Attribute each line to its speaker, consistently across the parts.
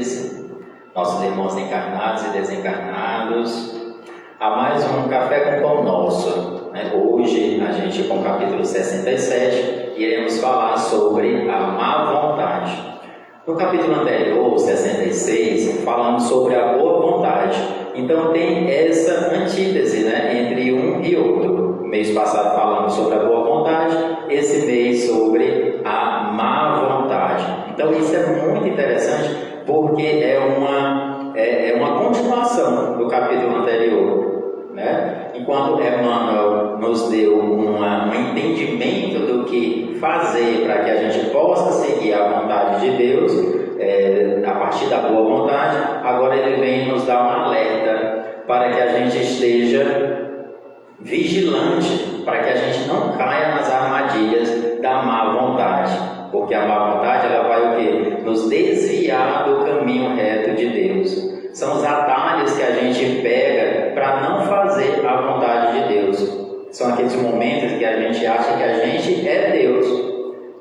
Speaker 1: ouvintes, nossos irmãos encarnados e desencarnados, a mais um Café com Pão Nosso. Hoje, a gente, com o capítulo 67, iremos falar sobre a má vontade. No capítulo anterior, 66, falamos sobre a boa vontade. Então, tem essa antítese entre um e outro. No mês passado falamos sobre a boa vontade, esse mês sobre a má vontade. Então, isso é muito interessante, porque é uma continuação do capítulo anterior. Enquanto Emmanuel nos deu um entendimento do que fazer para que a gente possa seguir a vontade de Deus, a partir da boa vontade, agora ele vem nos dar um alerta para que a gente esteja vigilante, para que a gente não caia nas armadilhas da má vontade, porque a má vontade ela vai o quê? Nos desviar do caminho reto de Deus. São os atalhos que a gente pega para não fazer a vontade de Deus. São aqueles momentos que a gente acha que a gente é Deus.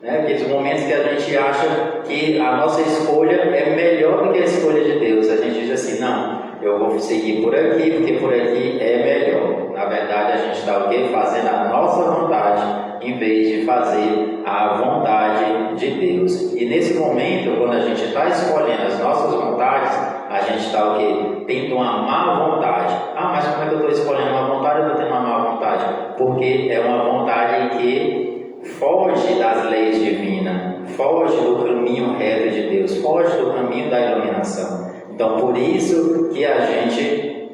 Speaker 1: Aqueles momentos que a gente acha que a nossa escolha é melhor do que a escolha de Deus. A gente diz assim, não, eu vou seguir por aqui, porque por aqui é melhor. Na verdade, a gente está o quê? Fazendo a nossa vontade, em vez de fazer a vontade de Deus. E nesse momento, quando a gente está escolhendo as nossas vontades, a gente está o quê? Tendo uma má vontade. Ah, mas como é que eu estou escolhendo uma vontade? Eu estou tendo uma má vontade. Porque é uma vontade que foge das leis divinas, foge do caminho reto de Deus, foge do caminho da iluminação. Então, por isso que a gente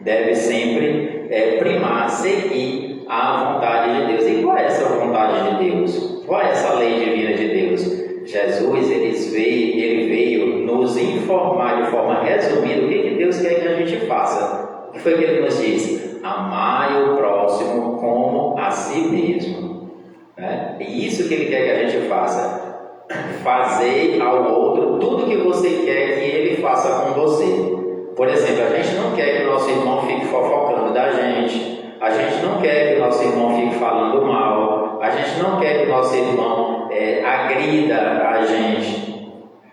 Speaker 1: deve sempre primar, seguir a vontade de Deus. E qual é essa vontade de Deus? Qual é essa lei divina de Deus? Jesus ele veio nos informar de forma resumida o que Deus quer que a gente faça. O que foi que ele nos disse? Amai o próximo como a si mesmo. É isso que ele quer que a gente faça. Fazer ao outro tudo que você quer que ele faça com você. Por exemplo, a gente não quer que o nosso irmão fique fofocando da gente. A gente não quer que o nosso irmão fique falando mal. A gente não quer que o nosso irmão agrida a gente.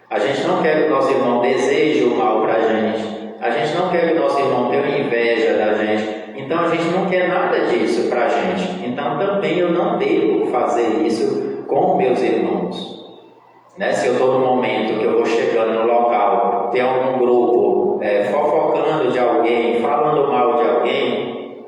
Speaker 1: A gente não quer que o nosso irmão deseje o mal para a gente. A gente não quer que o nosso irmão tenha inveja da gente. Então a gente não quer nada disso para a gente. Então também eu não devo fazer isso com meus irmãos. Se eu estou no momento que eu vou chegando no local, tem algum grupo fofocando de alguém, falando mal de alguém,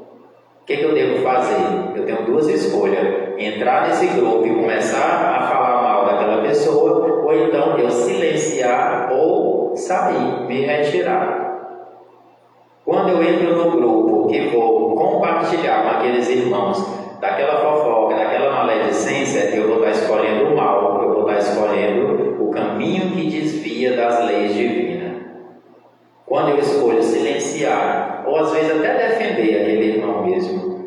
Speaker 1: o que eu devo fazer? Eu tenho duas escolhas: entrar nesse grupo e começar a falar mal daquela pessoa, ou então eu silenciar ou sair, me retirar. Quando eu entro no grupo que vou compartilhar com aqueles irmãos daquela fofoca, daquela maledicência, eu vou estar escolhendo o mal, eu vou estar escolhendo o caminho que desvia das leis divinas. Quando eu escolho silenciar, ou às vezes até defender aquele irmão mesmo,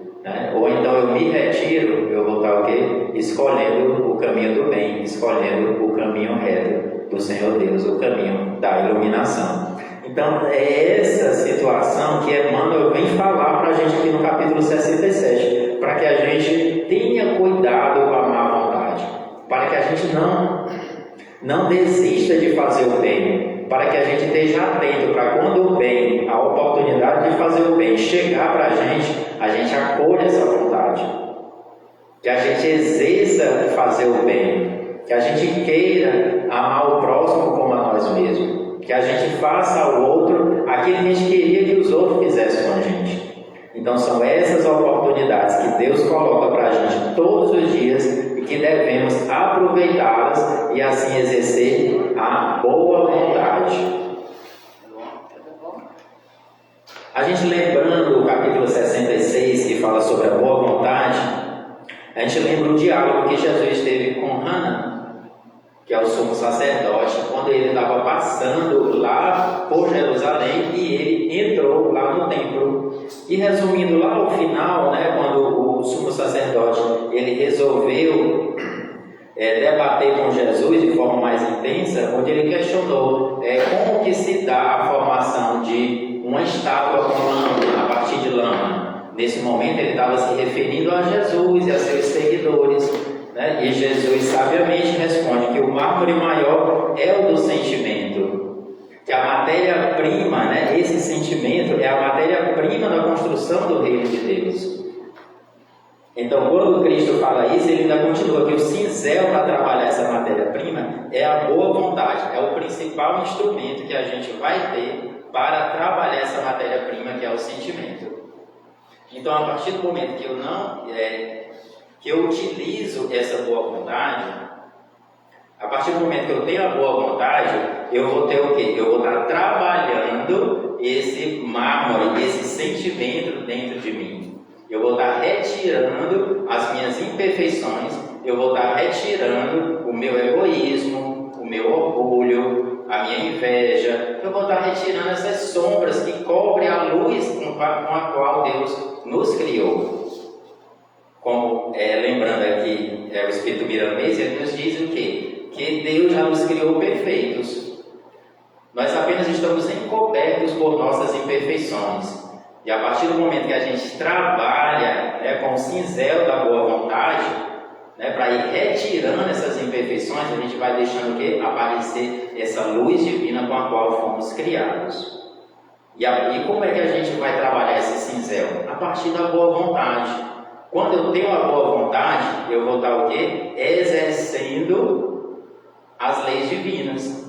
Speaker 1: ou então eu me retiro, eu vou estar o quê? Escolhendo o caminho do bem, escolhendo o caminho reto do Senhor Deus, o caminho da iluminação. Então, é essa situação que Emmanuel vem falar para a gente aqui no capítulo 67, para que a gente tenha cuidado com a má vontade, para que a gente não desista de fazer o bem, para que a gente esteja atento para quando o bem, a oportunidade de fazer o bem chegar para a gente acolha essa vontade, que a gente exerça fazer o bem, que a gente queira amar o próximo como a nós mesmos, que a gente faça ao outro aquilo que a gente queria que os outros fizessem com a gente. Então são essas oportunidades que Deus coloca para a gente todos os dias e que devemos aproveitá-las e assim exercer a boa vontade. A gente lembrando o capítulo 66 que fala sobre a boa vontade, a gente lembra o diálogo que Jesus teve com Hana, que é o sumo sacerdote, quando ele estava passando lá por Jerusalém e ele entrou lá no templo. E resumindo lá ao final, quando o sumo sacerdote ele resolveu debater com Jesus de forma mais intensa, onde ele questionou como que se dá a formação de uma estátua com lama, a partir de lama. Nesse momento ele estava se referindo a Jesus e a seus seguidores. E Jesus sabiamente responde que o mármore maior é o do sentimento, que matéria-prima, né? Esse sentimento é a matéria-prima da construção do reino de Deus. Então, quando Cristo fala isso, ele ainda continua que o cinzel para trabalhar essa matéria-prima é a boa vontade, é o principal instrumento que a gente vai ter para trabalhar essa matéria-prima, que é o sentimento. Então, a partir do momento que eu utilizo essa boa vontade, a partir do momento que eu tenho a boa vontade, eu vou ter o quê? Eu vou estar trabalhando esse mármore, esse sentimento dentro de mim. Eu vou estar retirando as minhas imperfeições, eu vou estar retirando o meu egoísmo, o meu orgulho, a minha inveja, eu vou estar retirando essas sombras que cobrem a luz com a qual Deus nos criou. Como, lembrando aqui, o Espírito Milanês, ele nos diz o quê? Que Deus já nos criou perfeitos. Nós apenas estamos encobertos por nossas imperfeições. E a partir do momento que a gente trabalha, com o cinzel da boa vontade, para ir retirando essas imperfeições, a gente vai deixando o quê? Aparecer essa luz divina com a qual fomos criados. E como é que a gente vai trabalhar esse cinzel? A partir da boa vontade. Quando eu tenho a boa vontade, eu vou estar o quê? Exercendo as leis divinas.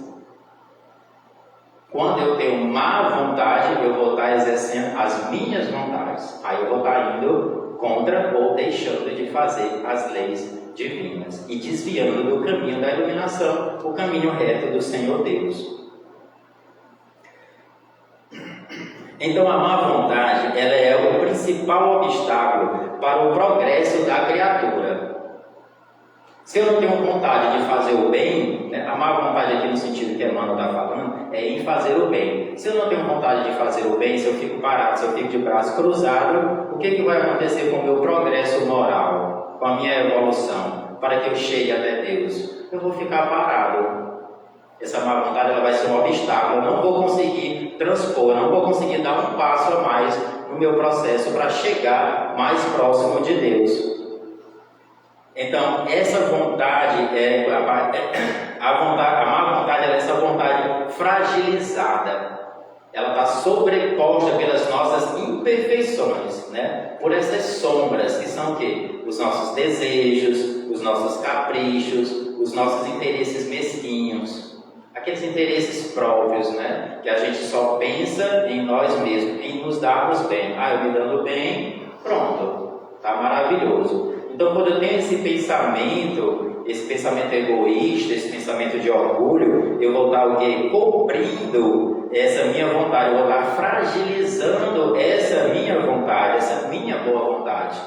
Speaker 1: Quando eu tenho má vontade, eu vou estar exercendo as minhas vontades. Aí eu vou estar indo contra ou deixando de fazer as leis divinas e desviando do caminho da iluminação, o caminho reto do Senhor Deus. Então a má vontade, ela é o principal obstáculo para o progresso da criatura. Se eu não tenho vontade de fazer o bem, a má vontade aqui no sentido que Emmanuel está falando, é em fazer o bem. Se eu não tenho vontade de fazer o bem, se eu fico parado, se eu fico de braço cruzado, o que vai acontecer com o meu progresso moral, com a minha evolução, para que eu chegue até Deus? Eu vou ficar parado. Essa má vontade ela vai ser um obstáculo, eu não vou conseguir transpor, eu não vou conseguir dar um passo a mais no meu processo para chegar mais próximo de Deus. Então, essa vontade, a má vontade é essa vontade fragilizada. Ela está sobreposta pelas nossas imperfeições, por essas sombras que são o quê? Os nossos desejos, os nossos caprichos, os nossos interesses mesquinhos. Aqueles interesses próprios, que a gente só pensa em nós mesmos, em nos darmos bem. Eu me dando bem, pronto, está maravilhoso. Então, quando eu tenho esse pensamento egoísta, esse pensamento de orgulho, eu vou estar o quê? Cobrindo essa minha vontade, eu vou estar fragilizando essa minha vontade, essa minha boa vontade.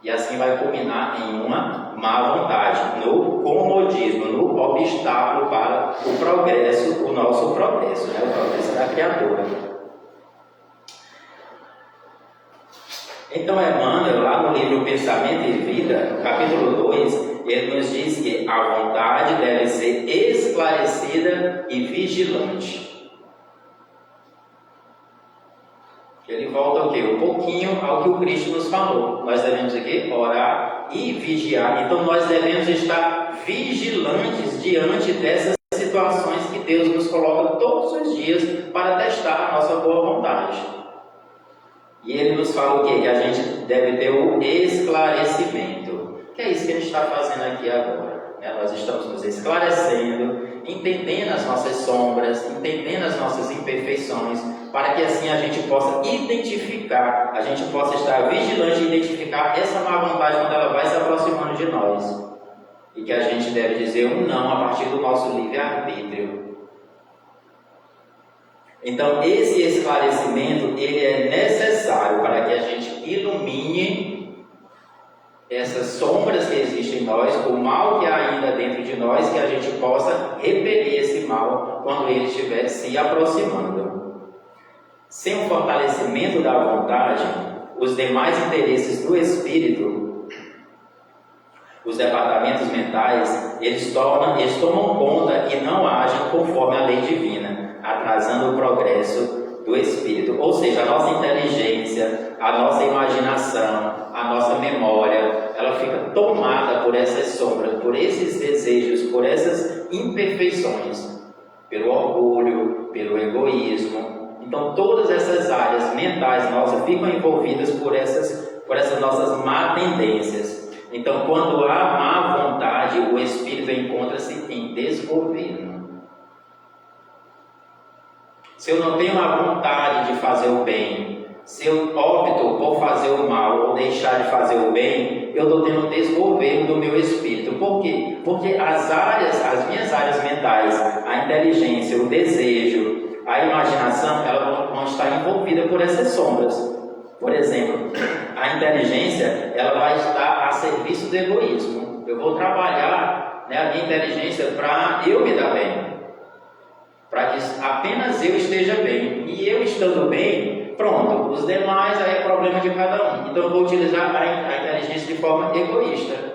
Speaker 1: E assim vai culminar em uma má vontade, no comodismo, no obstáculo para o progresso, o nosso progresso, o progresso da criatura. Então, Emmanuel, lá no livro Pensamento e Vida, no capítulo 2, ele nos diz que a vontade deve ser esclarecida e vigilante. Ele volta o quê? Um pouquinho ao que o Cristo nos falou. Nós devemos aqui orar e vigiar. Então, nós devemos estar vigilantes diante dessas situações que Deus nos coloca todos os dias para testar a nossa boa vontade. E ele nos fala o quê? Que a gente deve ter o esclarecimento. Que é isso que a gente está fazendo aqui agora. Nós estamos nos esclarecendo, entendendo as nossas sombras, entendendo as nossas imperfeições, para que assim a gente possa identificar, a gente possa estar vigilante e identificar essa má vontade quando ela vai se aproximando de nós. E que a gente deve dizer um não a partir do nosso livre-arbítrio. Então, esse esclarecimento, ele é necessário para que a gente ilumine essas sombras que existem em nós, o mal que há ainda dentro de nós, que a gente possa repelir esse mal quando ele estiver se aproximando. Sem o fortalecimento da vontade, os demais interesses do espírito, os departamentos mentais, eles tomam conta e não agem conforme a lei divina, atrasando o progresso do espírito. Ou seja, a nossa inteligência, a nossa imaginação, a nossa memória, ela fica tomada por essas sombras, por esses desejos, por essas imperfeições. pelo orgulho, pelo egoísmo. Então todas essas áreas mentais nossas ficam envolvidas por essas nossas má tendências. Então quando há má vontade, o espírito encontra-se em desgoverno. Se eu não tenho a vontade de fazer o bem, se eu opto por fazer o mal ou deixar de fazer o bem, eu estou tendo um desgoverno do meu espírito. Por quê? Porque as minhas áreas mentais, a inteligência, o desejo, a imaginação, elas vão estar envolvidas por essas sombras. Por exemplo, a inteligência, ela vai estar a serviço do egoísmo. Eu vou trabalhar, a minha inteligência para eu me dar bem, para que apenas eu esteja bem. E eu estando bem, pronto, os demais aí é problema de cada um. Então eu vou utilizar a inteligência de forma egoísta.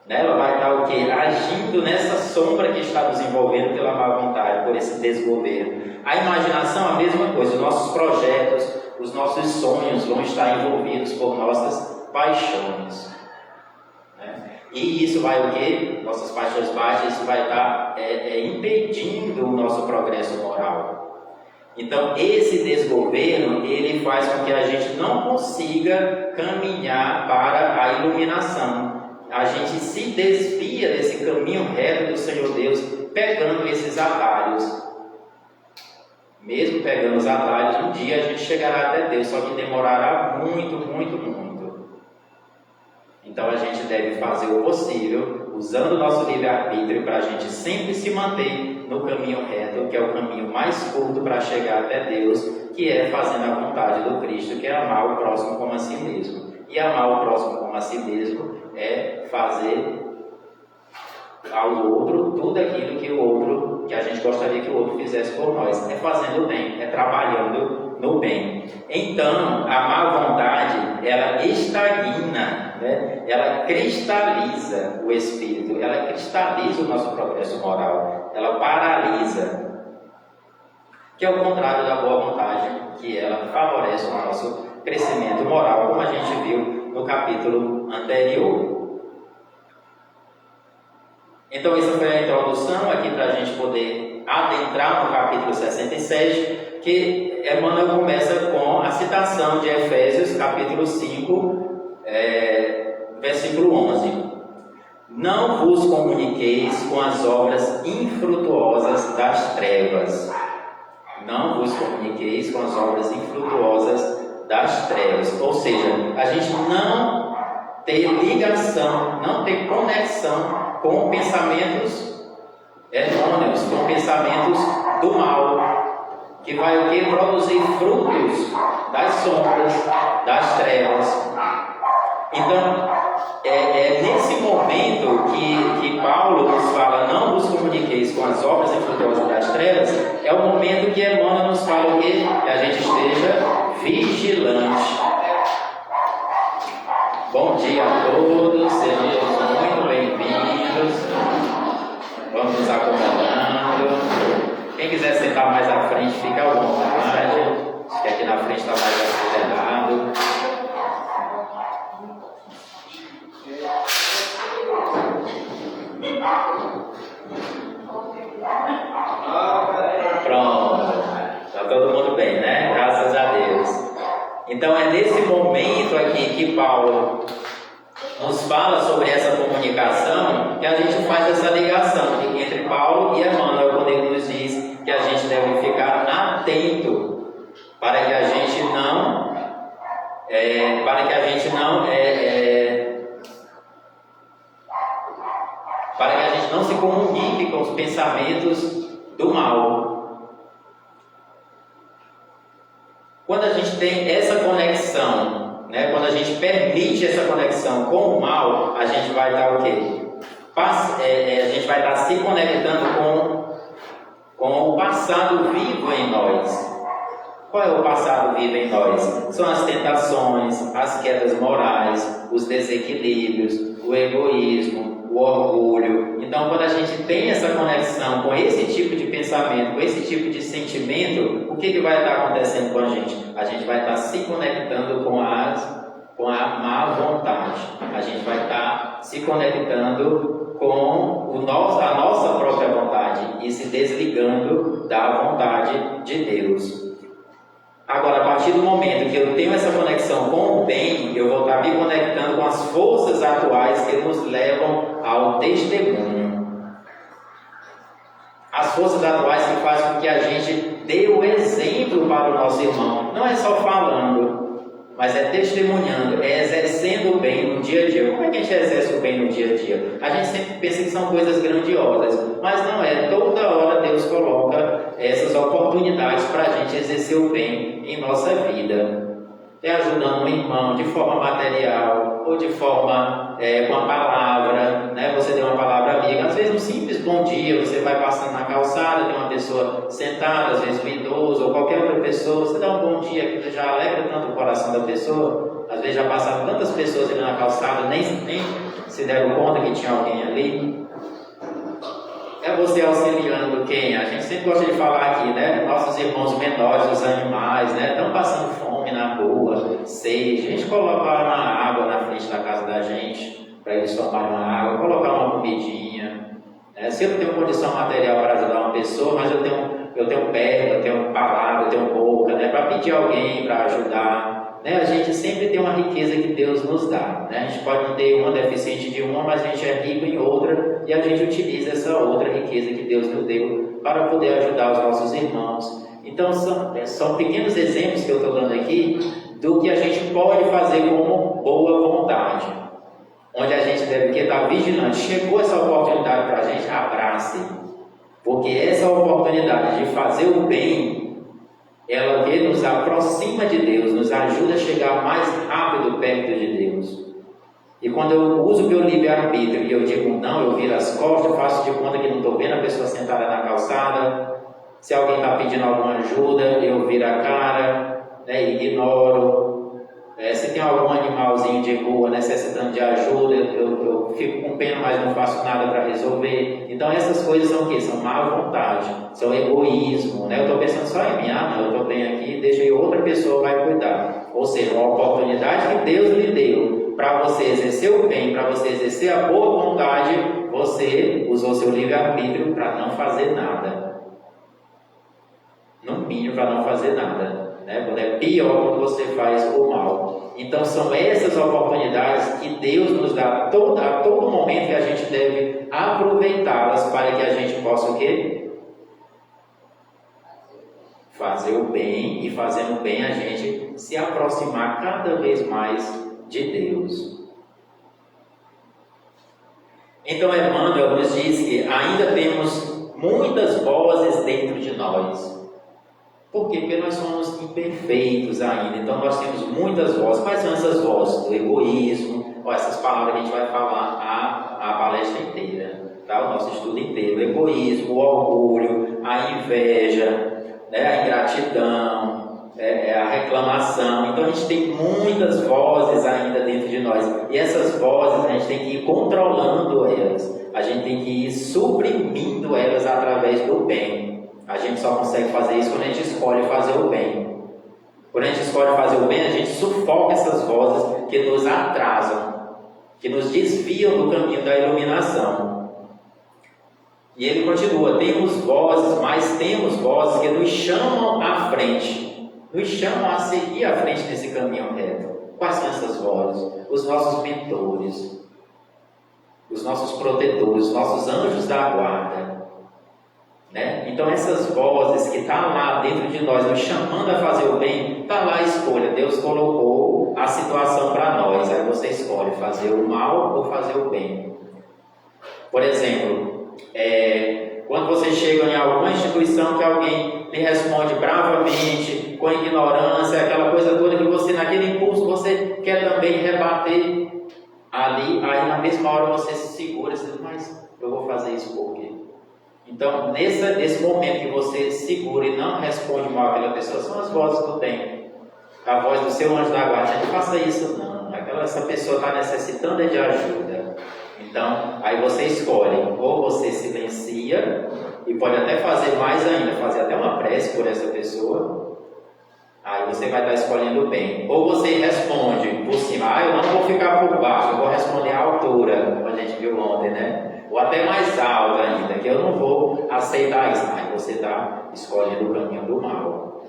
Speaker 1: Ela vai estar o quê? Agindo nessa sombra que está nos envolvendo pela má vontade, por esse desgoverno. A imaginação, a mesma coisa. Os nossos projetos, os nossos sonhos vão estar envolvidos por nossas paixões. E isso vai o quê? Nossas paixões baixas, isso vai estar impedindo o nosso progresso moral. Então, esse desgoverno, ele faz com que a gente não consiga caminhar para a iluminação. A gente se desvia desse caminho reto do Senhor Deus, pegando esses atalhos. Mesmo pegando os atalhos, um dia a gente chegará até Deus, só que demorará muito, muito, muito. Então a gente deve fazer o possível, usando o nosso livre-arbítrio, para a gente sempre se manter no caminho reto, que é o caminho mais curto para chegar até Deus, que é fazendo a vontade do Cristo, que é amar o próximo como a si mesmo. E amar o próximo como a si mesmo é fazer ao outro tudo aquilo que a gente gostaria que o outro fizesse por nós. É fazendo o bem, é trabalhando no bem. Então, a má vontade, ela estagna, ela cristaliza o espírito, ela cristaliza o nosso progresso moral, ela paralisa, que é o contrário da boa vontade, que ela favorece o nosso crescimento moral, como a gente viu no capítulo anterior. Então, essa foi a introdução aqui para a gente poder adentrar no capítulo 67, que Emmanuel começa com a citação de Efésios, capítulo 5, versículo 11. Não vos comuniqueis com as obras infrutuosas das trevas. Não vos comuniqueis com as obras infrutuosas das trevas. Ou seja, a gente não ter ligação, não ter conexão com pensamentos errôneos, com pensamentos do mal, que vai o que? Produzir frutos das sombras, das trevas. Então, é nesse momento que Paulo nos fala, não vos comuniqueis com as obras infrutuosas das trevas, é o momento que Emmanuel nos fala o quê? Que a gente esteja vigilante. Bom dia a todos, sejam todos muito bem-vindos. Vamos nos acomodando. Quem quiser sentar mais à frente, fica à vontade. Acho que aqui na frente está mais acelerado. Pronto. Está todo mundo bem, né? Graças a Deus. Então é nesse momento aqui que Paulo nos fala sobre essa comunicação, que a gente faz essa ligação entre Paulo e Emmanuel, quando ele nos diz que a gente deve ficar atento para que a gente não se comunique com os pensamentos do mal. Quando a gente tem essa conexão, quando a gente permite essa conexão com o mal, a gente vai estar o quê? A gente vai estar se conectando com o passado vivo em nós. Qual é o passado vivo em nós? São as tentações, as quedas morais, os desequilíbrios, o egoísmo, o orgulho. Então, quando a gente tem essa conexão com esse tipo de pensamento, com esse tipo de sentimento, o que vai estar acontecendo com a gente? A gente vai estar se conectando com a má vontade. A gente vai estar se conectando com a nossa própria vontade. E se desligando da vontade de Deus. Agora, a partir do momento que eu tenho essa conexão com o bem, eu vou estar me conectando com as forças atuais que nos levam ao testemunho. As forças atuais que fazem com que a gente dê o exemplo para o nosso irmão. Não é só falando, mas é testemunhando, é exercendo o bem no dia a dia. Como é que a gente exerce o bem no dia a dia? A gente sempre pensa que são coisas grandiosas, mas não é. Toda hora Deus coloca essas oportunidades para a gente exercer o bem em nossa vida. É ajudando um irmão de forma material ou de forma com a palavra, né? Você deu uma palavra amiga, às vezes um simples bom dia, você vai passando na calçada, tem uma pessoa sentada, às vezes um idoso ou qualquer outra pessoa, você dá um bom dia, aquilo já alegra tanto o coração da pessoa. Às vezes já passaram tantas pessoas ali na calçada, nem se deram conta que tinha alguém ali. É você auxiliando quem? A gente sempre gosta de falar aqui, né? Nossos irmãos menores, os animais, né? Estão passando fome na rua, sede. A gente coloca uma água na frente da casa da gente, para eles tomarem uma água, colocar uma comidinha. Né? Se eu não tenho condição material para ajudar uma pessoa, mas eu tenho perna, eu tenho palavra, eu tenho boca, né? Para pedir alguém para ajudar. Né? A gente sempre tem uma riqueza que Deus nos dá. Né? A gente pode não ter uma deficiente de uma, mas a gente é rico em outra e a gente utiliza essa outra riqueza que Deus nos deu para poder ajudar os nossos irmãos. Então são pequenos exemplos que eu estou dando aqui do que a gente pode fazer como boa vontade, onde a gente deve estar vigilante. Chegou essa oportunidade para a gente, abrace, porque essa oportunidade de fazer o bem, ela que nos aproxima de Deus, nos ajuda a chegar mais rápido perto de Deus. E quando eu uso o meu livre-arbítrio e eu digo não, eu viro as costas, eu faço de conta que não estou vendo a pessoa sentada na calçada. Se alguém está pedindo alguma ajuda, eu viro a cara, né, ignoro. Se tem algum animalzinho de rua necessitando de ajuda, eu fico com pena, mas não faço nada para resolver. Então essas coisas são o quê? São má vontade, são egoísmo, né? Eu estou pensando só em mim, não, eu estou bem aqui, deixa aí outra pessoa vai cuidar. Ou seja, uma oportunidade que Deus lhe deu para você exercer o bem, para você exercer a boa vontade, você usou seu livre-arbítrio para não fazer nada. No mínimo, para não fazer nada. Quando é pior quando você faz o mal. Então são essas oportunidades que Deus nos dá a todo momento que a gente deve aproveitá-las para que a gente possa o quê? Fazer o bem, e fazendo o bem a gente se aproximar cada vez mais de Deus. Então Emmanuel nos diz que ainda temos muitas vozes dentro de nós. Por quê? Porque nós somos imperfeitos ainda, então nós temos muitas vozes. Quais são essas vozes? O egoísmo, essas palavras que a gente vai falar a palestra inteira, tá? O nosso estudo inteiro. O egoísmo, o orgulho, a inveja, né? A ingratidão, a reclamação. Então a gente tem muitas vozes ainda dentro de nós. E essas vozes a gente tem que ir controlando elas. A gente tem que ir suprimindo elas através do bem. A gente só consegue fazer isso quando a gente escolhe fazer o bem. Quando a gente escolhe fazer o bem, a gente sufoca essas vozes que nos atrasam, que nos desviam do caminho da iluminação. E ele continua, temos vozes que nos chamam à frente, nos chamam a seguir à frente nesse caminho reto. Quais são essas vozes? Os nossos mentores, os nossos protetores, os nossos anjos da guarda. Né? Então essas vozes que estão lá dentro de nós, nos chamando a fazer o bem, está lá a escolha. Deus colocou a situação para nós. Aí você escolhe fazer o mal ou fazer o bem. Por exemplo, quando você chega em alguma instituição que alguém lhe responde bravamente, com ignorância, aquela coisa toda que você, naquele impulso, você quer também rebater ali, aí na mesma hora você se segura e diz, mas eu vou fazer isso por quê? Então, nesse momento que você segura e não responde mal àquela pessoa, são as vozes do bem. A voz do seu anjo da guarda, não faça isso não, essa pessoa está necessitando de ajuda. Então, aí você escolhe, ou você silencia, e pode até fazer mais ainda, fazer até uma prece por essa pessoa, aí você vai estar escolhendo o bem. Ou você responde por cima, eu não vou ficar por baixo, eu vou responder à altura, como a gente viu ontem, né? ou até mais alto ainda, que eu não vou aceitar isso. Mas você está escolhendo o caminho do mal.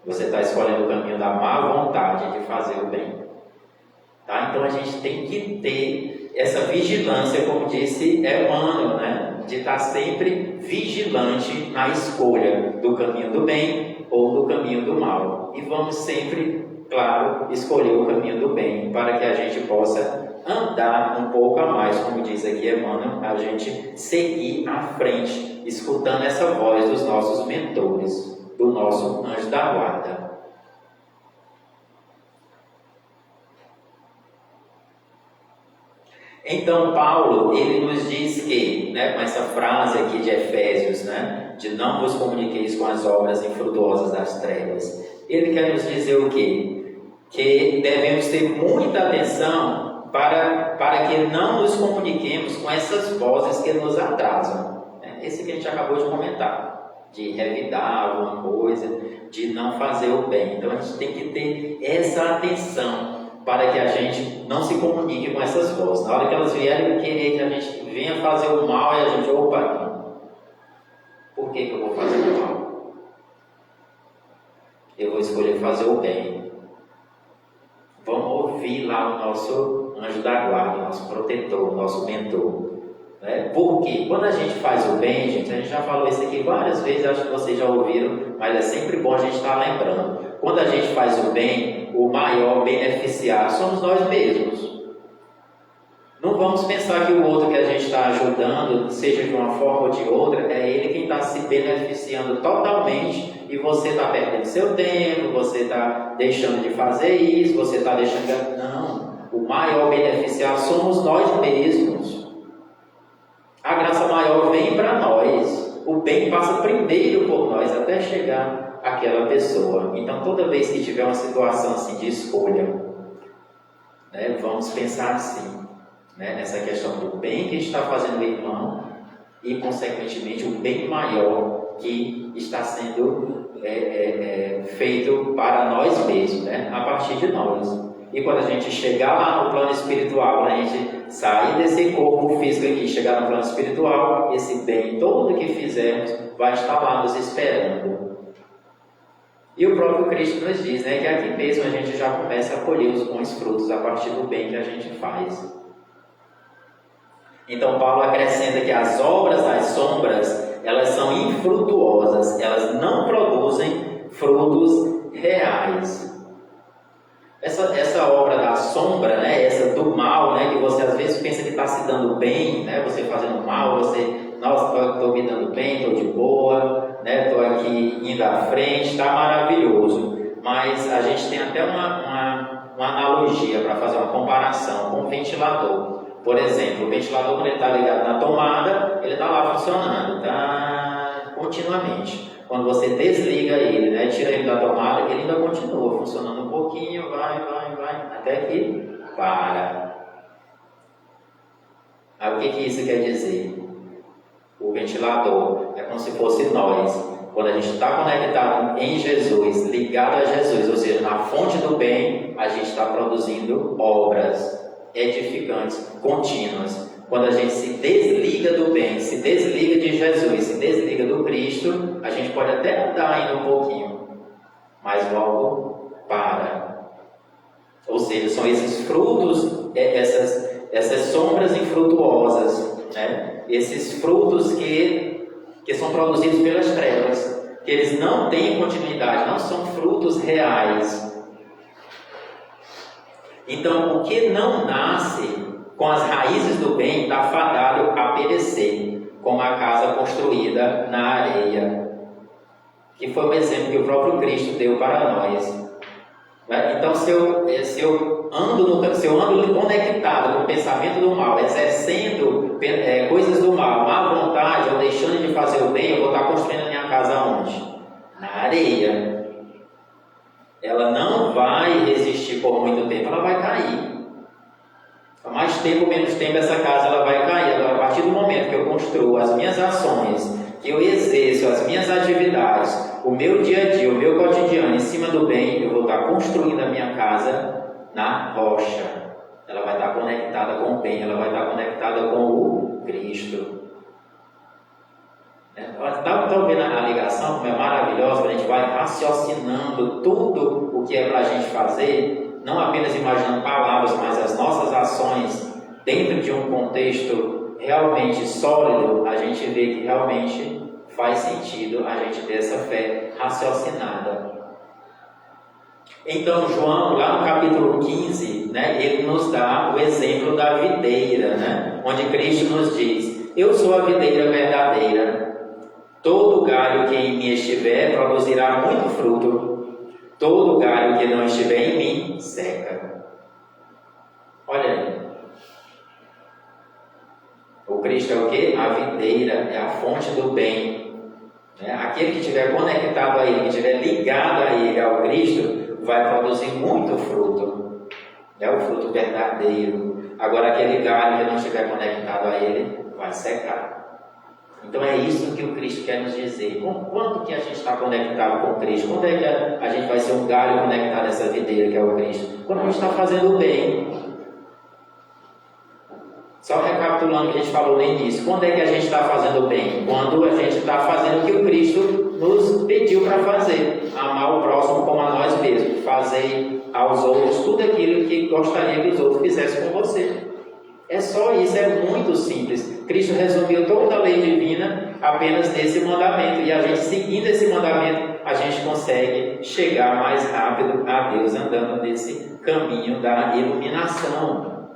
Speaker 1: Você está escolhendo o caminho da má vontade de fazer o bem. Tá? Então a gente tem que ter essa vigilância, como disse Emmanuel, né? De estar sempre vigilante na escolha do caminho do bem ou do caminho do mal. E vamos sempre, claro, escolher o caminho do bem, para que a gente possa andar um pouco a mais, como diz aqui Emmanuel, a gente seguir à frente, escutando essa voz dos nossos mentores, do nosso anjo da guarda. Então Paulo, ele nos diz que, né, com essa frase aqui de Efésios, né, de não vos comuniqueis com as obras infrutuosas das trevas, ele quer nos dizer o quê? Que devemos ter muita atenção para que não nos comuniquemos com essas vozes que nos atrasam. Esse que a gente acabou de comentar, de revidar alguma coisa, de não fazer o bem. Então a gente tem que ter essa atenção para que a gente não se comunique com essas vozes. Na hora que elas vierem querer que a gente venha fazer o mal, e a gente, opa, por que eu vou fazer o mal? Eu vou escolher fazer o bem. Vamos ouvir lá o nosso anjo da guarda, o nosso protetor, o nosso mentor. Porque quando a gente faz o bem, gente, a gente já falou isso aqui várias vezes, acho que vocês já ouviram, mas é sempre bom a gente estar lembrando. Quando a gente faz o bem, o maior beneficiário somos nós mesmos. Não vamos pensar que o outro que a gente está ajudando, seja de uma forma ou de outra, é ele quem está se beneficiando totalmente e você está perdendo seu tempo, você está deixando de fazer isso, você está deixando... Não, o maior beneficiário somos nós mesmos. A graça maior vem para nós. O bem passa primeiro por nós até chegar àquela pessoa. Então, toda vez que tiver uma situação assim de escolha, vamos pensar assim, nessa questão do bem que está fazendo o irmão e, consequentemente, o bem maior que está sendo feito para nós mesmos, a partir de nós. E quando a gente chegar lá no plano espiritual, quando a gente sair desse corpo físico aqui, chegar no plano espiritual, esse bem todo que fizemos vai estar lá nos esperando. E o próprio Cristo nos diz, que aqui mesmo a gente já começa a colher os bons frutos a partir do bem que a gente faz. Então Paulo acrescenta que as obras das sombras, elas são infrutuosas, elas não produzem frutos reais. Essa obra da sombra, essa do mal, que você às vezes pensa que está se dando bem, você fazendo mal, nossa, estou me dando bem, estou de boa, estou aqui indo à frente, está maravilhoso. Mas a gente tem até uma analogia para fazer uma comparação com o ventilador. Por exemplo, o ventilador, quando ele está ligado na tomada, ele está lá funcionando, tá continuamente. Quando você desliga ele, tira ele da tomada, ele ainda continua funcionando um pouquinho, vai, até que para. Aí o que isso quer dizer? O ventilador é como se fosse nós. Quando a gente está conectado em Jesus, ligado a Jesus, ou seja, na fonte do bem, a gente está produzindo obras edificantes, contínuas. Quando a gente se desliga do bem, se desliga de Jesus, se desliga do Cristo, a gente pode até andar ainda um pouquinho, mas logo para. Ou seja, são esses frutos, essas sombras infrutuosas, esses frutos que são produzidos pelas trevas, que eles não têm continuidade, não são frutos reais. Então, o que não nasce com as raízes do bem está fadado a perecer, como a casa construída na areia, que foi o exemplo que o próprio Cristo deu para nós. Então, se eu ando conectado com o pensamento do mal, exercendo coisas do mal, má vontade, ou deixando de fazer o bem, eu vou estar construindo a minha casa onde? Na areia. Ela não vai resistir por muito tempo, ela vai cair. Mais tempo ou menos tempo, essa casa ela vai cair. Agora, a partir do momento que eu construo as minhas ações, que eu exerço as minhas atividades, o meu dia a dia, o meu cotidiano em cima do bem, eu vou estar construindo a minha casa na rocha. Ela vai estar conectada com o bem, ela vai estar conectada com o o Cristo. Está vendo a ligação, como é maravilhosa, quando a gente vai raciocinando tudo o que é para a gente fazer, não apenas imaginando palavras, mas as nossas ações dentro de um contexto realmente sólido, a gente vê que realmente faz sentido a gente ter essa fé raciocinada. Então, João, lá no capítulo 15, ele nos dá o exemplo da videira, onde Cristo nos diz: eu sou a videira verdadeira. Todo galho que em mim estiver produzirá muito fruto. Todo galho que não estiver em mim seca. Olha aí. O Cristo é o quê? A videira, é a fonte do bem. Aquele que estiver conectado a Ele, que estiver ligado a Ele, ao Cristo, vai produzir muito fruto. É o fruto verdadeiro. Agora, aquele galho que não estiver conectado a Ele, vai secar. Então é isso que o Cristo quer nos dizer. Quando que a gente está conectado com o Cristo? Quando é que a gente vai ser um galho conectado a essa videira que é o Cristo? Quando a gente está fazendo o bem. Só recapitulando o que a gente falou no início. Quando é que a gente está fazendo o bem? Quando a gente está fazendo o que o Cristo nos pediu para fazer. Amar o próximo como a nós mesmos. Fazer aos outros tudo aquilo que gostaria que os outros fizessem com você. É só isso, é muito simples. Cristo resumiu toda a lei divina apenas nesse mandamento. E a gente, seguindo esse mandamento, a gente consegue chegar mais rápido a Deus, andando nesse caminho da iluminação.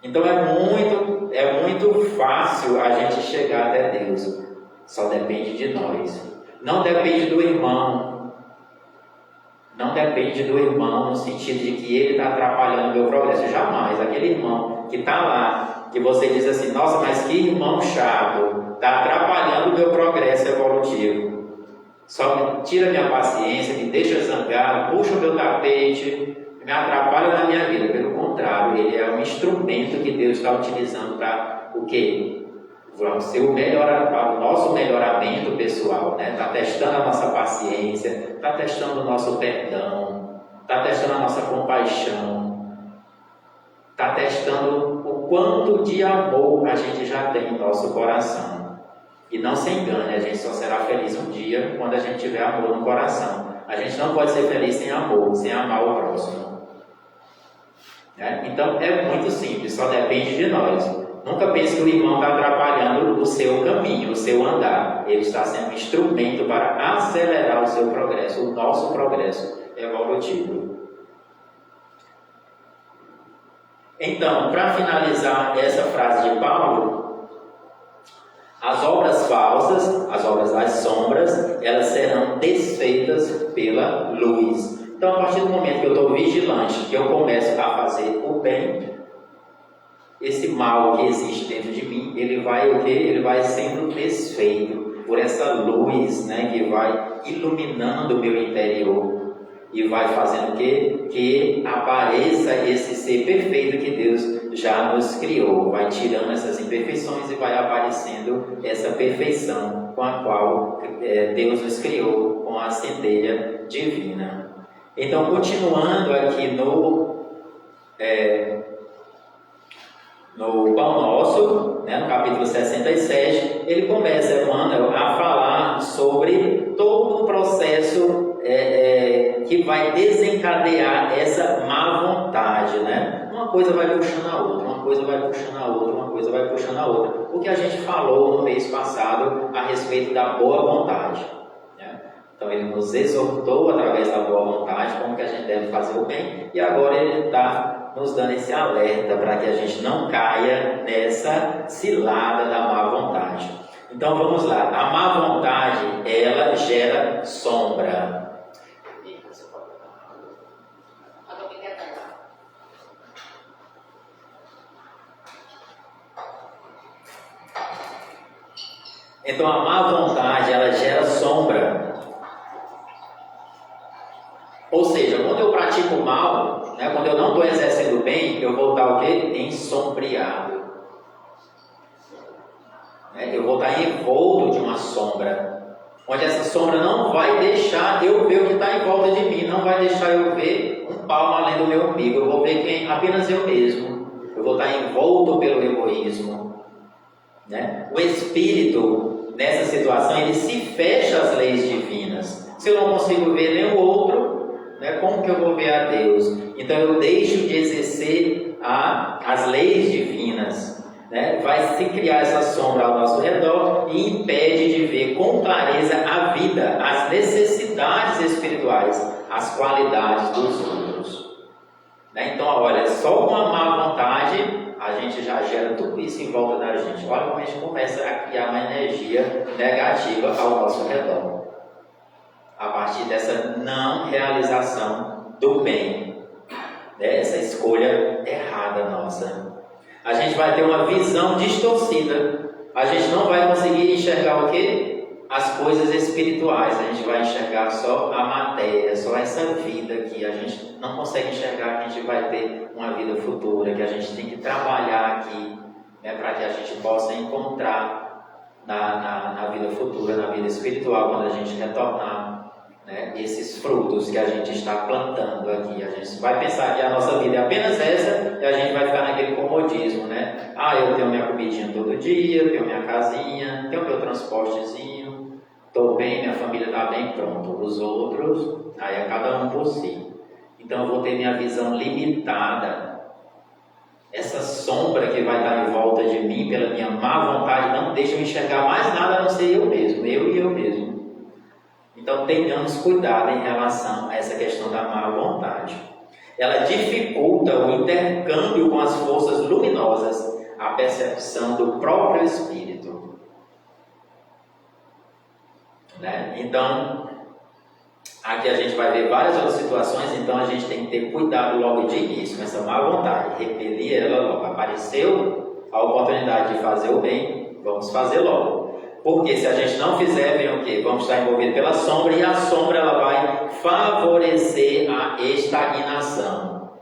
Speaker 1: Então é muito fácil a gente chegar até Deus. Só depende de nós. Não depende do irmão. Não depende do irmão no sentido de que ele está atrapalhando o meu progresso. Jamais. Aquele irmão que está lá, que você diz assim: nossa, mas que irmão chato, está atrapalhando o meu progresso evolutivo. Só me tira minha paciência, me deixa zangado, puxa o meu tapete, me atrapalha na minha vida. Pelo contrário, ele é um instrumento que Deus está utilizando para o quê? Vamos ser para o nosso melhoramento pessoal, Está testando a nossa paciência, está testando o nosso perdão, está testando a nossa compaixão, está testando o quanto de amor a gente já tem no nosso coração. E não se engane, a gente só será feliz um dia quando a gente tiver amor no coração. A gente não pode ser feliz sem amor, sem amar o próximo. Então é muito simples, só depende de nós. Nunca pense que o irmão está atrapalhando o seu caminho, o seu andar. Ele está sendo um instrumento para acelerar o seu progresso, o nosso progresso evolutivo. Então, para finalizar essa frase de Paulo, as obras falsas, as obras das sombras, elas serão desfeitas pela luz. Então, a partir do momento que eu estou vigilante, que eu começo a fazer o bem, esse mal que existe dentro de mim, ele vai o quê? Ele vai sendo desfeito por essa luz, que vai iluminando o meu interior e vai fazendo o quê? Que apareça esse ser perfeito que Deus já nos criou. Vai tirando essas imperfeições e vai aparecendo essa perfeição com a qual Deus nos criou, com a centelha divina. Então, continuando aqui no Pão Nosso, no capítulo 67, ele começa, Emmanuel, a falar sobre todo o processo que vai desencadear essa má vontade, Uma coisa vai puxando a outra, uma coisa vai puxando a outra, uma coisa vai puxando a outra. O que a gente falou no mês passado a respeito da boa vontade. Então ele nos exortou através da boa vontade, como que a gente deve fazer o bem, e agora ele está nos dando esse alerta para que a gente não caia nessa cilada da má vontade. Então vamos lá, a má vontade, ela gera sombra. Então a má vontade, ela gera sombra. Ou seja, quando eu pratico o mal, quando eu não estou exercendo o bem, eu vou estar o quê? Ensombreado. Eu vou estar envolto de uma sombra, onde essa sombra não vai deixar eu ver o que está em volta de mim, não vai deixar eu ver um palmo além do meu umbigo, eu vou ver apenas eu mesmo. Eu vou estar envolto pelo egoísmo, né? O espírito, nessa situação, ele se fecha às leis divinas. Se eu não consigo ver nenhum outro, né, como que eu vou ver a Deus? Então eu deixo de exercer as leis divinas, né? Vai se criar essa sombra ao nosso redor e impede de ver com clareza a vida, as necessidades espirituais, as qualidades dos outros. Né? Então, olha, só com a má vontade a gente já gera tudo isso em volta da gente. Olha como a gente começa a criar uma energia negativa ao nosso redor, a partir dessa não realização do bem, né? Essa escolha errada nossa. A gente vai ter uma visão distorcida. A gente não vai conseguir enxergar o quê? As coisas espirituais. A gente vai enxergar só a matéria, só essa vida que a gente não consegue enxergar, que a gente vai ter uma vida futura, que a gente tem que trabalhar aqui, né, para que a gente possa encontrar na vida futura, na vida espiritual, quando a gente retornar, né, esses frutos que a gente está plantando aqui. A gente vai pensar que a nossa vida é apenas essa e a gente vai ficar naquele comodismo, né? Eu tenho minha comidinha todo dia, tenho minha casinha, tenho meu transportezinho, estou bem, minha família está bem, pronto. Os outros, aí é cada um por si. Então eu vou ter minha visão limitada. Essa sombra que vai estar em volta de mim pela minha má vontade não deixa eu enxergar mais nada a não ser eu mesmo, eu e eu mesmo. Então tenhamos cuidado em relação a essa questão da má vontade. Ela dificulta o intercâmbio com as forças luminosas, a percepção do próprio Espírito. Né? Então, aqui a gente vai ver várias outras situações, então a gente tem que ter cuidado logo de início com essa má vontade, repelir ela logo. Apareceu a oportunidade de fazer o bem, vamos fazer logo. Porque se a gente não fizer, vem o quê? Vamos estar envolvidos pela sombra, e a sombra ela vai favorecer a estagnação.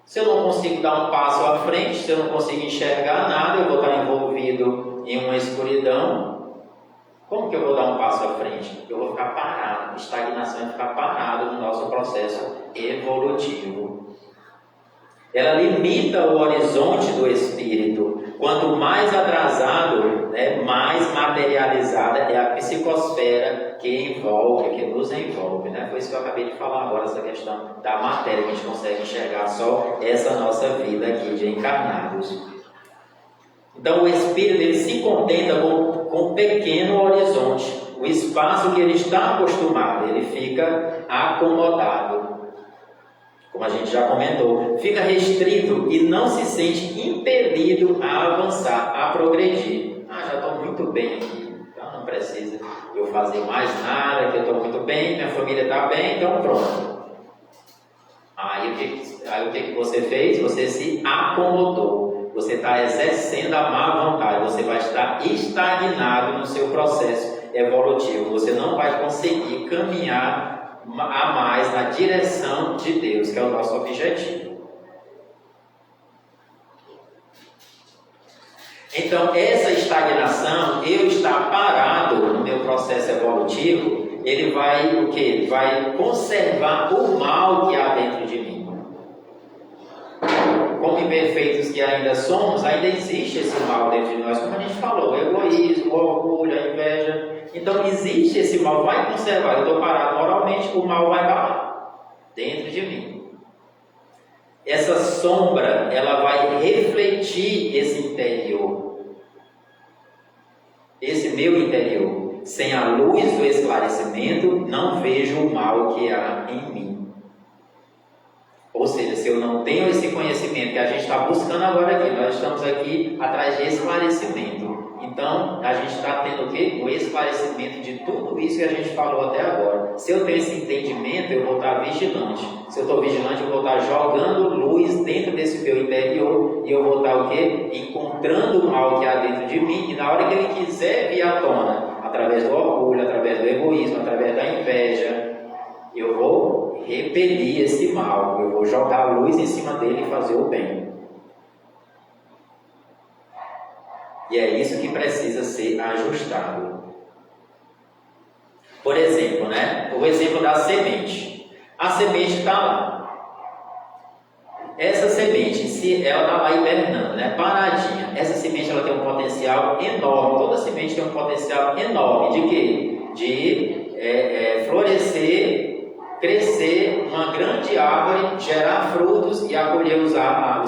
Speaker 1: Se eu não consigo dar um passo à frente, se eu não consigo enxergar nada, eu vou estar envolvido em uma escuridão. Como que eu vou dar um passo à frente? Eu vou ficar parado. Estagnação é ficar parado no nosso processo evolutivo. Ela limita o horizonte do espírito. Quanto mais atrasado, né, mais materializada é a psicosfera que envolve, que nos envolve. Né? Foi isso que eu acabei de falar agora, essa questão da matéria, que a gente consegue enxergar só essa nossa vida aqui de encarnados. Então o espírito ele se contenta com um pequeno horizonte, o espaço que ele está acostumado, ele fica acomodado. Como a gente já comentou, fica restrito e não se sente impelido a avançar, a progredir. Já estou muito bem aqui, então não precisa eu fazer mais nada, que eu estou muito bem, minha família está bem, então pronto. Aí o que você fez? Você se acomodou, você está exercendo a má vontade, você vai estar estagnado no seu processo evolutivo, você não vai conseguir caminhar a mais na direção de Deus, que é o nosso objetivo. Então, essa estagnação, eu estar parado no meu processo evolutivo, ele vai o quê? Vai conservar o mal que há dentro de mim. Como imperfeitos que ainda somos, ainda existe esse mal dentro de nós, como a gente falou, o egoísmo, o orgulho, a inveja. Então existe esse mal, vai conservar. Eu estou parado moralmente, o mal vai estar dentro de mim. Essa sombra, ela vai refletir esse interior, esse meu interior. Sem a luz do esclarecimento, não vejo o mal que há em mim. Ou seja, se eu não tenho esse conhecimento que a gente está buscando agora aqui, nós estamos aqui atrás de esclarecimento. Então, a gente está tendo o quê? O esclarecimento de tudo isso que a gente falou até agora. Se eu tenho esse entendimento, eu vou estar vigilante. Se eu estou vigilante, eu vou estar jogando luz dentro desse meu interior e eu vou estar o quê? Encontrando o mal que há dentro de mim, e na hora que ele quiser vir à tona, através do orgulho, através do egoísmo, através da inveja, eu vou repelir esse mal, eu vou jogar a luz em cima dele e fazer o bem. E é isso que precisa ser ajustado. Por exemplo, né? O exemplo da semente. A semente está lá. essa semente, se ela está lá hibernando, né, paradinha, essa semente ela tem um potencial enorme. Toda semente tem um potencial enorme de quê? De florescer, crescer uma grande árvore, gerar frutos e acolher os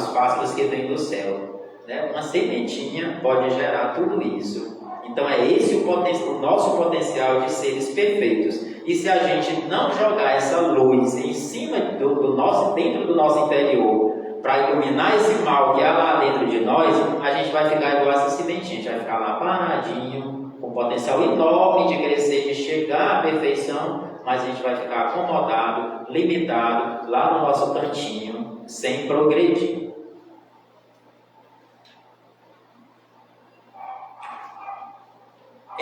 Speaker 1: pássaros que vêm do céu. Né? Uma sementinha pode gerar tudo isso. Então é esse o nosso potencial de seres perfeitos. E se a gente não jogar essa luz em cima dentro do nosso interior, para iluminar esse mal que é lá dentro de nós, a gente vai ficar igual essa sementinha, a gente vai ficar lá paradinho, com potencial enorme de crescer, de chegar à perfeição, mas a gente vai ficar acomodado, limitado, lá no nosso cantinho, sem progredir.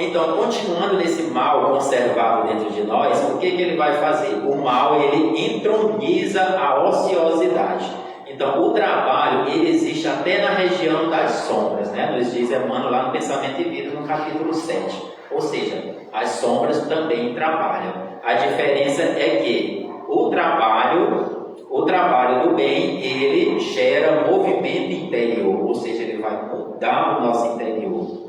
Speaker 1: Então, continuando nesse mal conservado dentro de nós, o que ele vai fazer? O mal, ele entroniza a ociosidade. Então, o trabalho, ele existe até na região das sombras, né? Nos diz Emmanuel lá no Pensamento e Vida, no capítulo 7. Ou seja, as sombras também trabalham. A diferença é que o trabalho do bem, ele gera movimento interior, ou seja, ele vai mudar o nosso interior.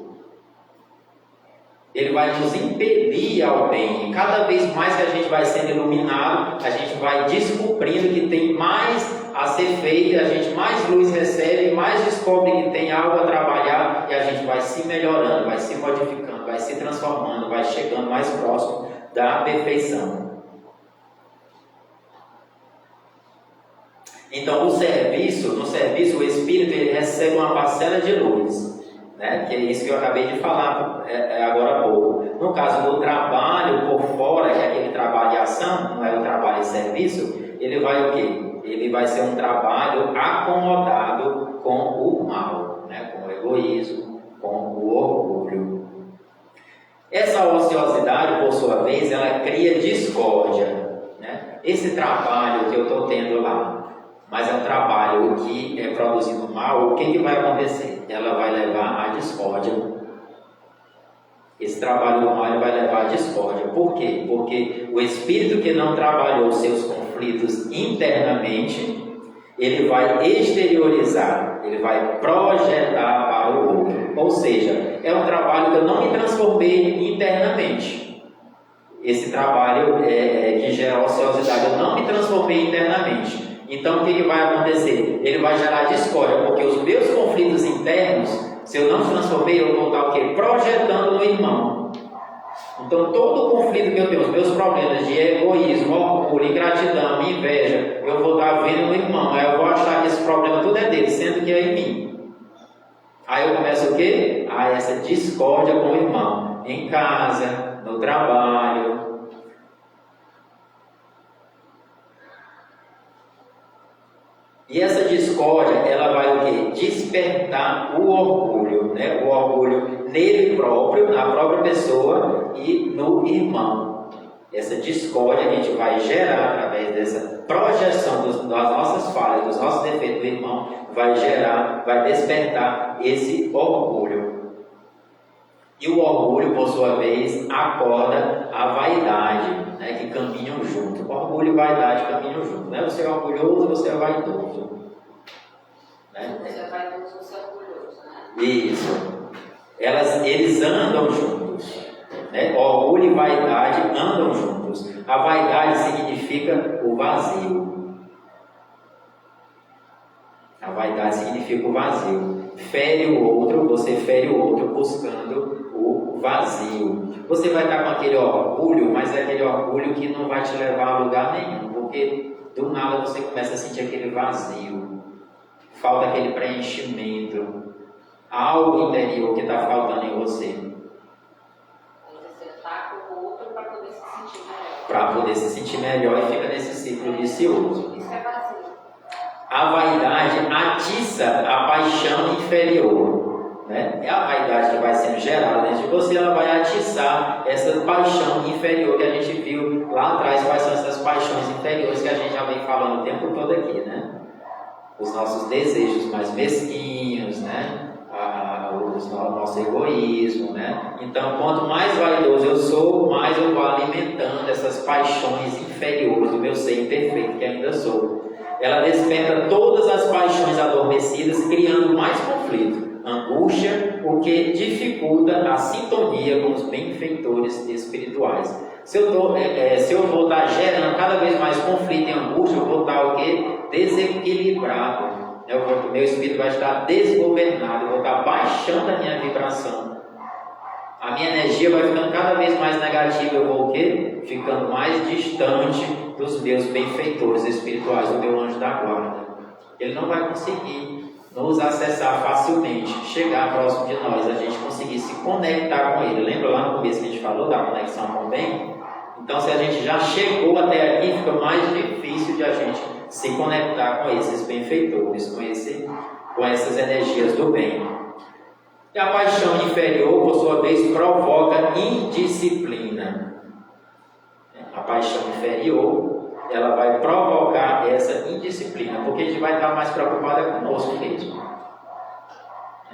Speaker 1: Ele vai nos impedir ao bem. E cada vez mais que a gente vai sendo iluminado, a gente vai descobrindo que tem mais a ser feito, a gente mais luz recebe, mais descobre que tem algo a trabalhar, e a gente vai se melhorando, vai se modificando, vai se transformando, vai chegando mais próximo da perfeição. Então, no serviço o Espírito ele recebe uma parcela de luz. Né? Que é isso que eu acabei de falar agora há pouco. No caso do trabalho por fora, que é aquele trabalho de ação, não é o trabalho de serviço, ele vai o quê? Ele vai ser um trabalho acomodado com o mal, né? Com o egoísmo, com o orgulho. Essa ociosidade, por sua vez, ela cria discórdia. Né? Esse trabalho que eu estou tendo lá, mas é um trabalho que é produzindo mal, o que vai acontecer? Ela vai levar à discórdia. Esse trabalho do mal vai levar à discórdia. Por quê? Porque o espírito que não trabalhou seus conflitos internamente, ele vai exteriorizar, ele vai projetar para o outro. Ou seja, é um trabalho que eu não me transformei internamente. Esse trabalho que gera ociosidade, eu não me transformei internamente. Então, o que vai acontecer? Ele vai gerar discórdia, porque os meus conflitos internos, se eu não transformei, eu vou estar o quê? Projetando no irmão. Então, todo o conflito que eu tenho, os meus problemas de egoísmo, orgulho, ingratidão, inveja, eu vou estar vendo no irmão. Aí eu vou achar que esse problema tudo é dele, sendo que é em mim. Aí eu começo o quê? Essa discórdia com o irmão. Em casa, no trabalho. E essa discórdia, ela vai o quê? Despertar o orgulho, né? O orgulho nele próprio, na própria pessoa e no irmão. Essa discórdia a gente vai gerar através dessa projeção das nossas falhas, dos nossos defeitos do irmão, vai despertar esse orgulho. E o orgulho, por sua vez, acorda a vaidade, né, que caminham junto. Orgulho e vaidade caminham junto. Né? Você é orgulhoso, você é vaidoso. Né?
Speaker 2: Você é vaidoso, você é orgulhoso, né?
Speaker 1: Isso. Eles andam juntos. Né? Orgulho e vaidade andam juntos. A vaidade significa o vazio. A vaidade significa o vazio. Fere o outro, você fere o outro buscando o vazio. Você vai estar com aquele orgulho, mas é aquele orgulho que não vai te levar a lugar nenhum, porque do nada você começa a sentir aquele vazio, falta aquele preenchimento, algo interior que está faltando em você.
Speaker 2: Você está com o outro para poder se sentir melhor.
Speaker 1: Para poder se sentir melhor e fica nesse ciclo vicioso.
Speaker 2: Isso é vazio.
Speaker 1: A vaidade atiça a paixão inferior. Né? É a vaidade que vai sendo gerada dentro de você, ela vai atiçar essa paixão inferior que a gente viu lá atrás. Quais são essas paixões inferiores que a gente já vem falando o tempo todo aqui, né? Os nossos desejos mais mesquinhos, né? O nosso egoísmo, né? Então, quanto mais vaidoso eu sou, mais eu vou alimentando essas paixões inferiores do meu ser imperfeito que ainda sou. ela desperta todas as paixões adormecidas, criando mais conflito, angústia, o que dificulta a sintonia com os benfeitores espirituais. Se eu vou estar gerando cada vez mais conflito e angústia, eu vou estar o quê? Desequilibrado. O meu espírito vai estar desgovernado, eu vou estar baixando a minha vibração. A minha energia vai ficando cada vez mais negativa, eu vou o quê? Ficando mais distante dos meus benfeitores espirituais, do meu anjo da guarda. Ele não vai conseguir nos acessar facilmente, chegar próximo de nós, a gente conseguir se conectar com ele. Lembra lá no começo que a gente falou da conexão com o bem? Então, se a gente já chegou até aqui, fica mais difícil de a gente se conectar com esses benfeitores, com essas energias do bem. E a paixão inferior, por sua vez, provoca indisciplina. A paixão inferior, ela vai provocar essa indisciplina, porque a gente vai estar mais preocupada conosco mesmo.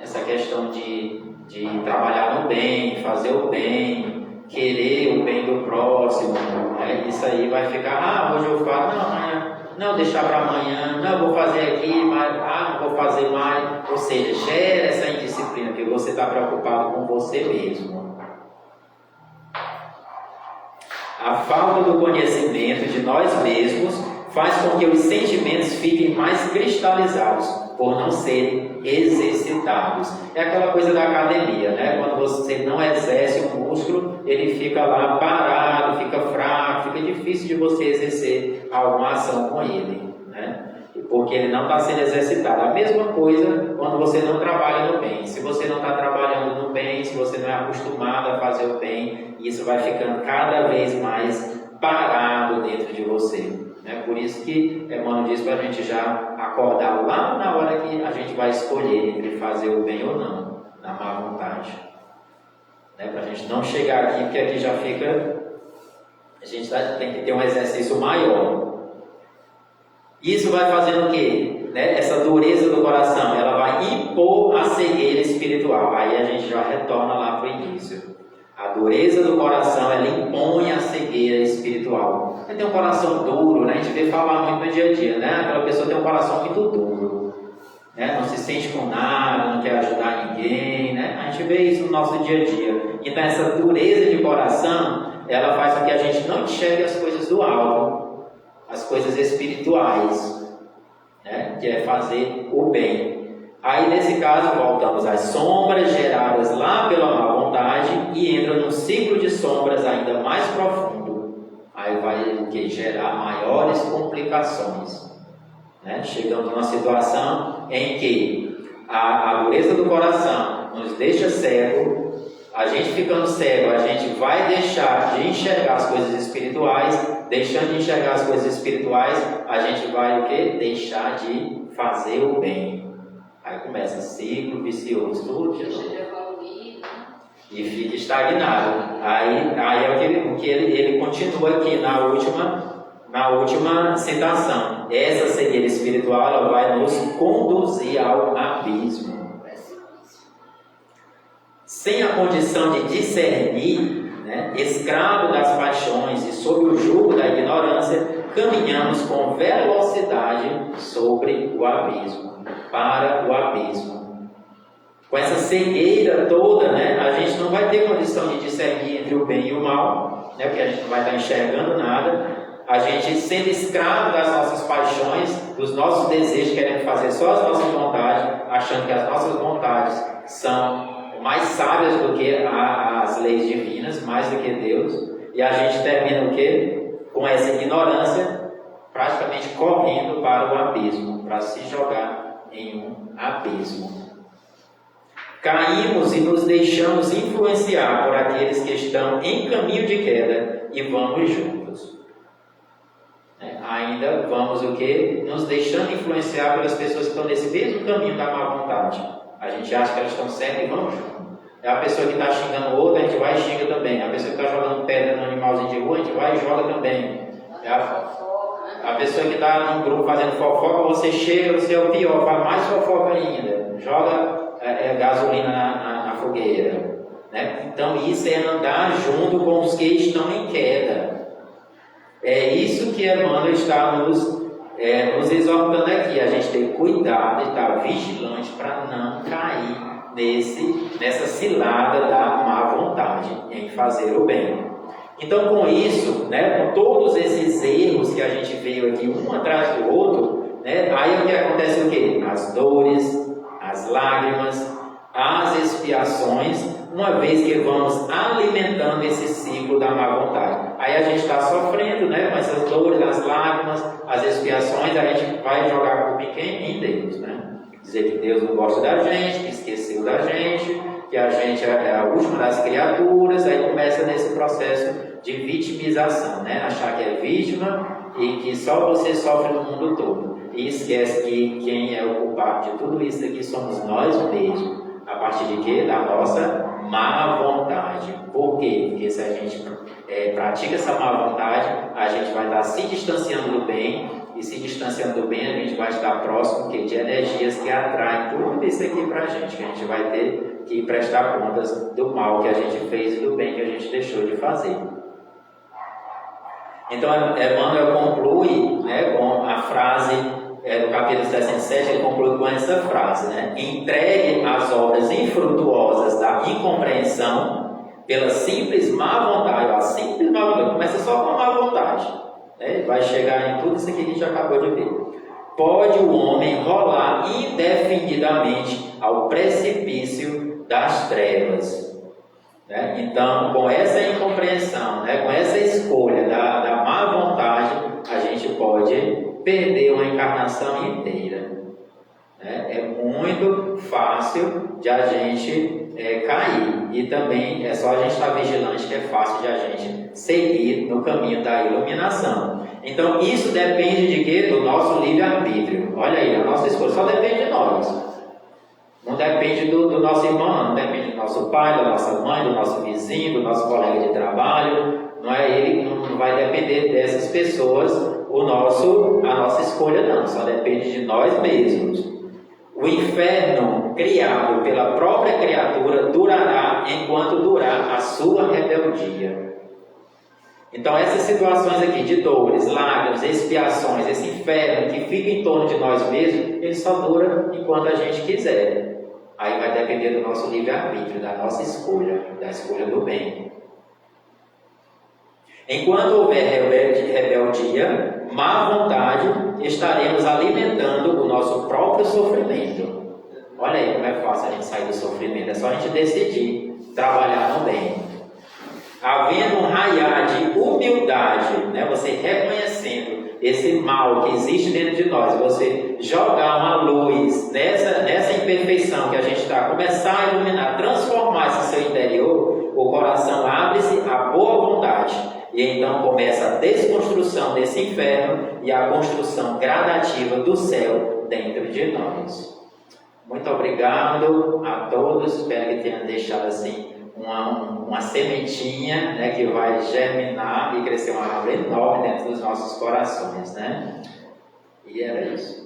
Speaker 1: Essa questão de trabalhar no bem, fazer o bem, querer o bem do próximo, isso aí vai ficar, hoje eu faço, não, amanhã, não, deixar para amanhã, não, vou fazer aqui, mas, não vou fazer mais. Ou seja, gera essa indisciplina, porque você está preocupado com você mesmo. A falta do conhecimento de nós mesmos faz com que os sentimentos fiquem mais cristalizados, por não serem exercitados. É aquela coisa da academia, né? Quando você não exerce o músculo, ele fica lá parado, fica fraco, fica difícil de você exercer alguma ação com ele, né? Porque ele não está sendo exercitado. A mesma coisa quando você não trabalha no bem. Se você não está trabalhando no bem, se você não é acostumado a fazer o bem, isso vai ficando cada vez mais parado dentro de você. Por isso que Emmanuel diz para a gente já acordar lá na hora que a gente vai escolher entre fazer o bem ou não, na má vontade. Para a gente não chegar aqui, porque aqui já fica... A gente tem que ter um exercício maior. Isso vai fazendo o quê? Essa dureza do coração, ela vai impor a cegueira espiritual. Aí a gente já retorna lá para o início. A dureza do coração, ela impõe a cegueira espiritual. Você tem um coração duro, a gente vê falar muito no dia a dia, Aquela pessoa tem um coração muito duro, Não se sente com nada, não quer ajudar ninguém, A gente vê isso no nosso dia a dia. Então essa dureza de coração, ela faz com que a gente não enxergue as coisas do alto, as coisas espirituais, que é fazer o bem. Aí, nesse caso, voltamos às sombras geradas lá pela má vontade e entra num ciclo de sombras ainda mais profundo. Aí vai o que? Gerar maiores complicações. Chegamos numa situação em que a dureza do coração nos deixa cego. A gente ficando cego, a gente vai deixar de enxergar as coisas espirituais. Deixando de enxergar as coisas espirituais, a gente vai o quê? Deixar de fazer o bem. Aí começa ciclo vicioso, tudo e fica estagnado. Aí é o que ele continua aqui na última citação. Essa cegueira espiritual, ela vai nos conduzir ao abismo. Sem a condição de discernir, escravo das paixões e sob o jugo da ignorância, caminhamos com velocidade sobre o abismo. Para o abismo. Com essa cegueira toda, a gente não vai ter condição de discernir entre o bem e o mal, porque a gente não vai estar enxergando nada. A gente sendo escravo das nossas paixões, dos nossos desejos, querendo fazer só as nossas vontades, achando que as nossas vontades são mais sábias do que as leis divinas, mais do que Deus, e a gente termina o quê? Com essa ignorância, praticamente correndo para o abismo, para se jogar em um abismo. Caímos e nos deixamos influenciar por aqueles que estão em caminho de queda e vamos juntos. Ainda vamos o quê? Nos deixando influenciar pelas pessoas que estão nesse mesmo caminho da má vontade. A gente acha que elas estão certas e vamos juntos. A pessoa que está xingando outra, a gente vai e xinga também. A pessoa que está jogando pedra no animalzinho de rua, a gente vai e joga também. A pessoa que está num grupo fazendo fofoca, você chega, você é o pior, faz mais fofoca ainda, joga gasolina na fogueira. Então isso é andar junto com os que estão em queda. É isso que Emmanuel está nos nos exortando aqui, a gente tem cuidado e estar vigilante para não cair nessa cilada da má vontade em fazer o bem. Então, com isso, com todos esses erros que a gente veio aqui um atrás do outro, aí o que acontece o quê? As dores, as lágrimas, as expiações, uma vez que vamos alimentando esse ciclo da má vontade. Aí a gente está sofrendo, com essas dores, as lágrimas, as expiações, a gente vai jogar a culpa em quem? Em Deus, Dizer que Deus não gosta da gente, que esqueceu da gente, que a gente é a última das criaturas, aí começa nesse processo de vitimização, Achar que é vítima e que só você sofre no mundo todo. E esquece que quem é o culpado de tudo isso aqui somos nós mesmos. A partir de quê? Da nossa má vontade. Por quê? Porque se a gente pratica essa má vontade, a gente vai estar se distanciando do bem, e se distanciando do bem, a gente vai estar próximo de energias que atraem tudo isso aqui para a gente, que a gente vai ter que prestar contas do mal que a gente fez e do bem que a gente deixou de fazer. Então, Emmanuel conclui com a frase do capítulo 67, ele conclui com essa frase, entregue às obras infrutuosas da incompreensão pela simples má vontade. A simples má vontade, começa só com a má vontade, vai chegar em tudo isso aqui que a gente acabou de ver. Pode o homem rolar indefinidamente ao precipício das trevas. Então, com essa incompreensão, com essa escolha da má vontade, a gente pode perder uma encarnação inteira. É muito fácil de a gente cair, e também é só a gente estar vigilante que é fácil de a gente seguir no caminho da iluminação. Então, isso depende de quê? Do nosso livre-arbítrio. Olha aí, a nossa escolha só depende de nós. Não depende do nosso irmão, não depende do nosso pai, da nossa mãe, do nosso vizinho, do nosso colega de trabalho. Não vai depender dessas pessoas a nossa escolha, não. Só depende de nós mesmos. O inferno criado pela própria criatura durará enquanto durar a sua rebeldia. Então, essas situações aqui de dores, lágrimas, expiações, esse inferno que fica em torno de nós mesmos, ele só dura enquanto a gente quiser. Aí vai depender do nosso livre-arbítrio, da nossa escolha, da escolha do bem. Enquanto houver rebeldia, má vontade, estaremos alimentando o nosso próprio sofrimento. Olha aí como é fácil a gente sair do sofrimento, é só a gente decidir trabalhar no bem. Havendo um raiar de humildade, você reconhecendo esse mal que existe dentro de nós, você jogar uma luz nessa imperfeição que a gente está, começar a iluminar, transformar esse seu interior, o coração abre-se à boa vontade, e então começa a desconstrução desse inferno e a construção gradativa do céu dentro de nós. Muito obrigado a todos, espero que tenha deixado assim uma sementinha, que vai germinar e crescer uma árvore enorme dentro dos nossos corações, E era isso.